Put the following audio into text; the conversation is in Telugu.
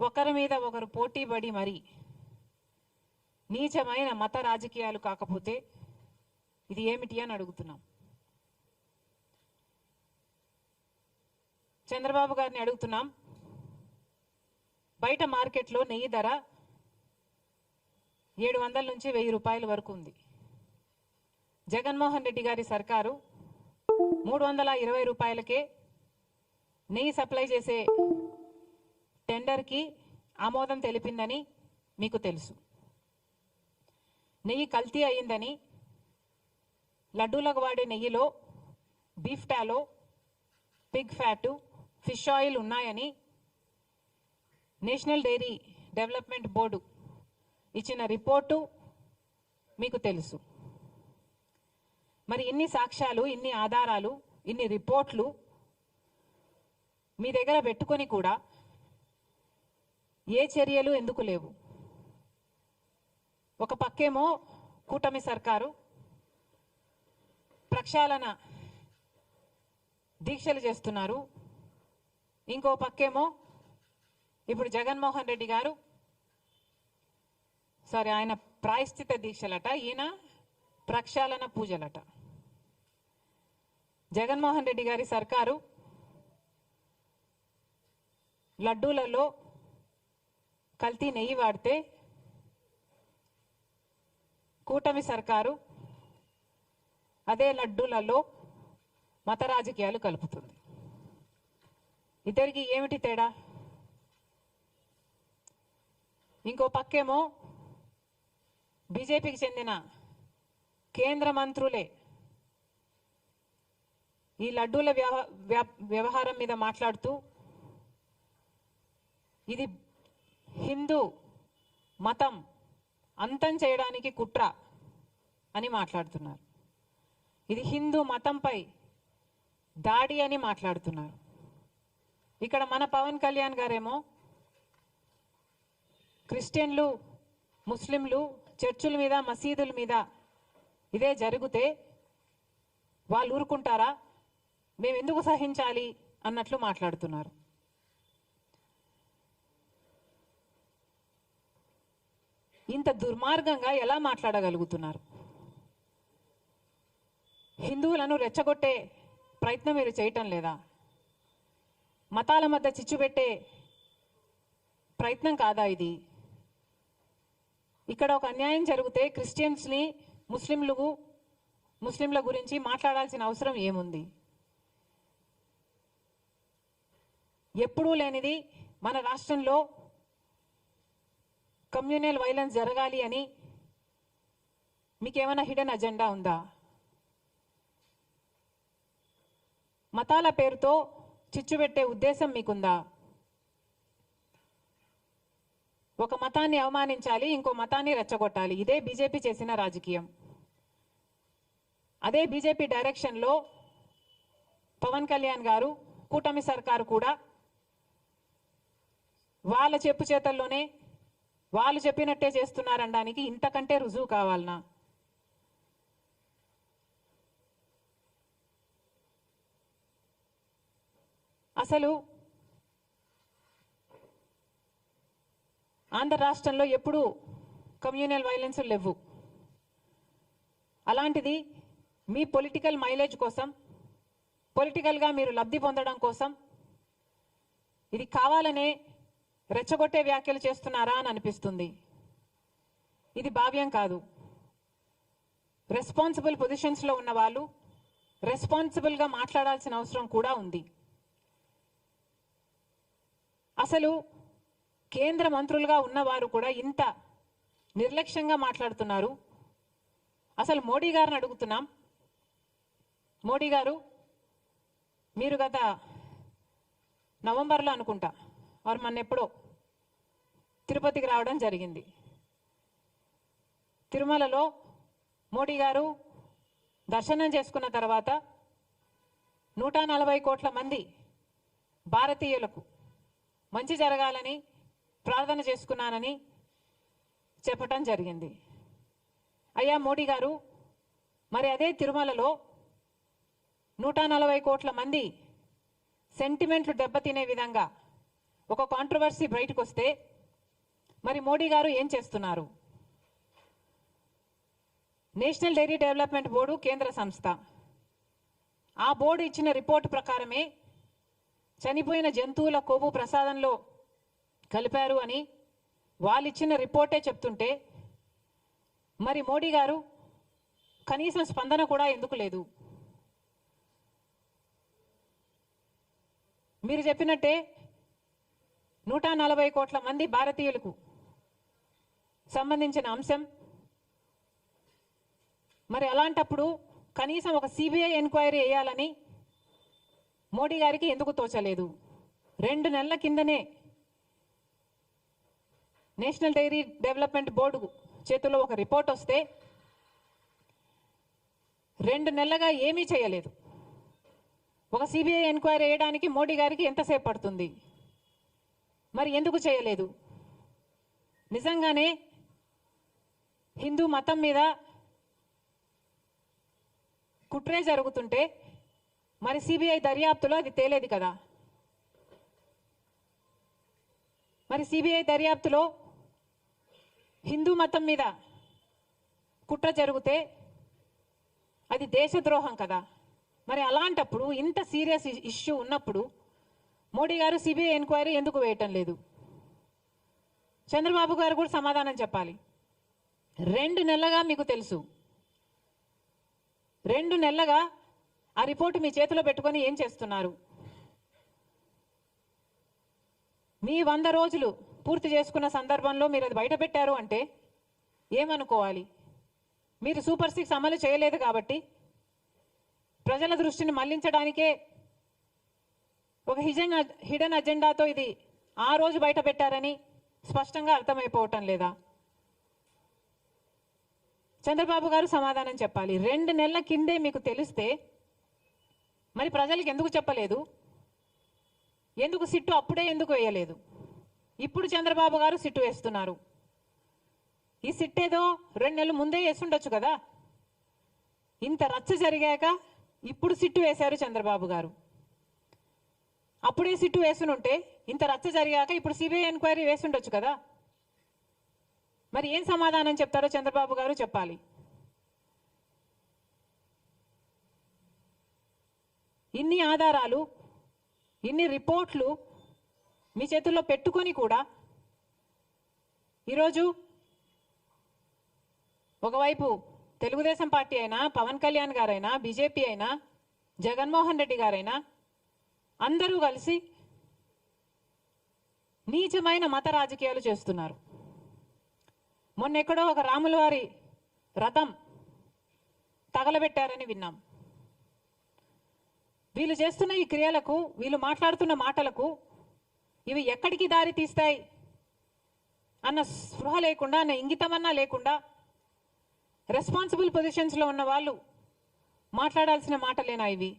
ఒకరి మీద ఒకరు పోటీపడి మరి నీచమైన మత రాజకీయాలు కాకపోతే ఇది ఏమిటి అని అడుగుతున్నాం. చంద్రబాబు గారిని అడుగుతున్నాం. బయట మార్కెట్లో నెయ్యి ధర 700 నుంచి 1000 రూపాయల వరకు ఉంది. జగన్మోహన్ రెడ్డి గారి సర్కారు 320 రూపాయలకే నెయ్యి సప్లై చేసే టెండర్కి ఆమోదం తెలిపిందని మీకు తెలుసు. నెయ్యి కల్తీ అయిందని, లడ్డూలకు వాడే నెయ్యిలో beef టాలో, Pig fat, fish oil ఉన్నాయని నేషనల్ డైరీ డెవలప్మెంట్ బోర్డు ఇచ్చిన రిపోర్టు మీకు తెలుసు. మరి ఇన్ని సాక్ష్యాలు, ఇన్ని ఆధారాలు, ఇన్ని రిపోర్ట్లు మీ దగ్గర పెట్టుకొని కూడా ఏ చర్యలు ఎందుకు లేవు? ఒక పక్కేమో కూటమి సర్కారు ప్రక్షాళన దీక్షలు చేస్తున్నారు, ఇంకో పక్కేమో ఇప్పుడు జగన్మోహన్ రెడ్డి గారు ఆయన ప్రాయశ్చిత దీక్షలట, ఈయన ప్రక్షాళన పూజలట. జగన్మోహన్ రెడ్డి గారి సర్కారు లడ్డూలలో కల్తీ నెయ్యి వాడితే కూటమి సర్కారు అదే లడ్డూలలో మత రాజకీయాలు కలుపుతుంది. ఇద్దరికి ఏమిటి తేడా? ఇంకో పక్కేమో బీజేపీకి చెందిన కేంద్ర మంత్రులే ఈ లడ్డూల వ్యవహారం మీద మాట్లాడుతూ ఇది హిందూ మతం అంతం చేయడానికి కుట్ర అని మాట్లాడుతున్నారు. ఇది హిందూ మతంపై దాడి అని మాట్లాడుతున్నారు. ఇక్కడ మన పవన్ కళ్యాణ్ గారేమో క్రిస్టియన్లు, ముస్లింలు చర్చుల మీద, మసీదుల మీద ఇదే జరిగితే వాళ్ళు ఊరుకుంటారా? మేము ఎందుకు సహించాలి అన్నట్లు మాట్లాడుతున్నారు. ఇంత దుర్మార్గంగా ఎలా మాట్లాడగలుగుతున్నారు? హిందువులను రెచ్చగొట్టే ప్రయత్నం మీరు చేయటం లేదా? మతాల మధ్య చిచ్చు పెట్టే ప్రయత్నం కాదా ఇది? ఇక్కడ ఒక అన్యాయం జరిగితే క్రిస్టియన్స్ని, ముస్లింల గురించి మాట్లాడాల్సిన అవసరం ఏముంది? ఎప్పుడూ లేనిది మన రాష్ట్రంలో కమ్యూనల్ వైలెన్స్ జరగాలి అని మీకేమైనా హిడెన్ అజెండా ఉందా? మతాల పేరుతో చిచ్చు పెట్టే ఉద్దేశం మీకుందా? ఒక మతాన్ని అవమానించాలి, ఇంకో మతాన్ని రెచ్చగొట్టాలి. ఇదే బీజేపీ చేసిన రాజకీయం. అదే బీజేపీ డైరెక్షన్లో పవన్ కళ్యాణ్ గారు, కూటమి సర్కారు కూడా వాళ్ళ చెప్పు చేతల్లోనే వాళ్ళు చెప్పినట్టే చేస్తున్నారనడానికి ఇంతకంటే రుజువు కావాలనా? అసలు ఆంధ్ర రాష్ట్రంలో ఎప్పుడూ కమ్యూనల్ వైలెన్స్ లేవు. అలాంటిది మీ పొలిటికల్ మైలేజ్ కోసం, పొలిటికల్గా మీరు లబ్ధి పొందడం కోసం ఇది కావాలనే రెచ్చగొట్టే వ్యాఖ్యలు చేస్తున్నారా అని అనిపిస్తుంది. ఇది భావ్యం కాదు. రెస్పాన్సిబుల్ పొజిషన్స్లో ఉన్న వాళ్ళు రెస్పాన్సిబుల్గా మాట్లాడాల్సిన అవసరం కూడా ఉంది. అసలు కేంద్ర మంత్రులుగా ఉన్నవారు కూడా ఇంత నిర్లక్ష్యంగా మాట్లాడుతున్నారు. అసలు మోడీ గారిని అడుగుతున్నాం. మోడీ గారు, మీరు గత నవంబర్లో అనుకుంటా వారు మొన్నెప్పుడో తిరుపతికి రావడం జరిగింది. తిరుమలలో మోడీ గారు దర్శనం చేసుకున్న తర్వాత 140 కోట్ల మంది భారతీయులకు మంచి జరగాలని ప్రార్థన చేసుకున్నానని చెప్పటం జరిగింది. అయ్యా మోడీ గారు, మరి అదే తిరుమలలో 140 కోట్ల మంది సెంటిమెంట్లు దెబ్బతినే విధంగా ఒక కాంట్రవర్సీ బయటకు వస్తే మరి మోడీ గారు ఏం చేస్తున్నారు? నేషనల్ డైరీ డెవలప్మెంట్ బోర్డు కేంద్ర సంస్థ. ఆ బోర్డు ఇచ్చిన రిపోర్ట్ ప్రకారమే చనిపోయిన జంతువుల కొవ్వు ప్రసాదంలో కలిపారు అని వాళ్ళు ఇచ్చిన రిపోర్టే చెప్తుంటే మరి మోడీ గారు కనీసం స్పందన కూడా ఎందుకు లేదు? మీరు చెప్పినట్టే 140 కోట్ల మంది భారతీయులకు సంబంధించిన అంశం. మరి అలాంటప్పుడు కనీసం ఒక సిబిఐ ఎంక్వైరీ వేయాలని మోడీ గారికి ఎందుకు తోచలేదు? 2 నెలల కిందనే నేషనల్ డైరీ డెవలప్మెంట్ బోర్డు చేతుల్లో ఒక రిపోర్ట్ వస్తే 2 నెలలుగా ఏమీ చేయలేదు. ఒక సిబిఐ ఎంక్వైరీ వేయడానికి మోడీ గారికి ఎంతసేపు పడుతుంది? మరి ఎందుకు చేయలేదు? నిజంగానే హిందూ మతం మీద కుట్రే జరుగుతుంటే మరి సిబిఐ దర్యాప్తులో అది తేలేది కదా? మరి సిబిఐ దర్యాప్తులో హిందూ మతం మీద కుట్ర జరిగితే అది దేశద్రోహం కదా? మరి అలాంటప్పుడు ఇంత సీరియస్ ఇష్యూ ఉన్నప్పుడు మోడీ గారు సిబిఐ ఎంక్వైరీ ఎందుకు వేయటం లేదు? చంద్రబాబు గారు కూడా సమాధానం చెప్పాలి. 2 నెలలుగా మీకు తెలుసు, 2 నెలలుగా ఆ రిపోర్టు మీ చేతిలో పెట్టుకొని ఏం చేస్తున్నారు? మీ 100 రోజులు పూర్తి చేసుకున్న సందర్భంలో మీరు అది బయట పెట్టారు అంటే ఏమనుకోవాలి? మీరు సూపర్ 6 అమలు చేయలేదు కాబట్టి ప్రజల దృష్టిని మళ్లించడానికే ఒక హిడెన్ అజెండాతో ఇది ఆ రోజు బయట పెట్టారని స్పష్టంగా అర్థమైపోవటం లేదా? చంద్రబాబు గారు సమాధానం చెప్పాలి. 2 నెలల కిందే మీకు తెలిస్తే మరి ప్రజలకు ఎందుకు చెప్పలేదు? ఎందుకు సిట్టు అప్పుడే ఎందుకు వేయలేదు? ఇప్పుడు చంద్రబాబు గారు సిట్టు వేస్తున్నారు. ఈ సిట్ ఏదో 2 నెలలు ముందే వేస్తుండొచ్చు కదా? ఇంత రచ్చ జరిగాక ఇప్పుడు సిట్టు వేశారు చంద్రబాబు గారు. అప్పుడే సిట్టు వేసునుంటే ఇంత రచ్చ జరిగాక ఇప్పుడు సిబిఐ ఎంక్వైరీ వేస్తుండొచ్చు కదా? మరి ఏం సమాధానం చెప్తారో చంద్రబాబు గారు చెప్పాలి. ఇన్ని ఆధారాలు, ఇన్ని రిపోర్ట్లు మీ చేతుల్లో పెట్టుకొని కూడా ఈరోజు ఒకవైపు తెలుగుదేశం పార్టీ అయినా, పవన్ కళ్యాణ్ గారైనా, బీజేపీ అయినా, జగన్మోహన్ రెడ్డి గారైనా అందరూ కలిసి నీచమైన మత రాజకీయాలు చేస్తున్నారు. మొన్నెక్కడో ఒక రాముల వారి రథం తగలబెట్టారని విన్నాం. వీళ్ళు చేస్తున్న ఈ క్రియలకు, వీళ్ళు మాట్లాడుతున్న మాటలకు ఇవి ఎక్కడికి దారి తీస్తాయి అన్న స్పృహ లేకుండా, అన్న ఇంగితమన్నా లేకుండా రెస్పాన్సిబుల్ పొజిషన్స్లో ఉన్న వాళ్ళు మాట్లాడాల్సిన మాటలేనా ఇవి?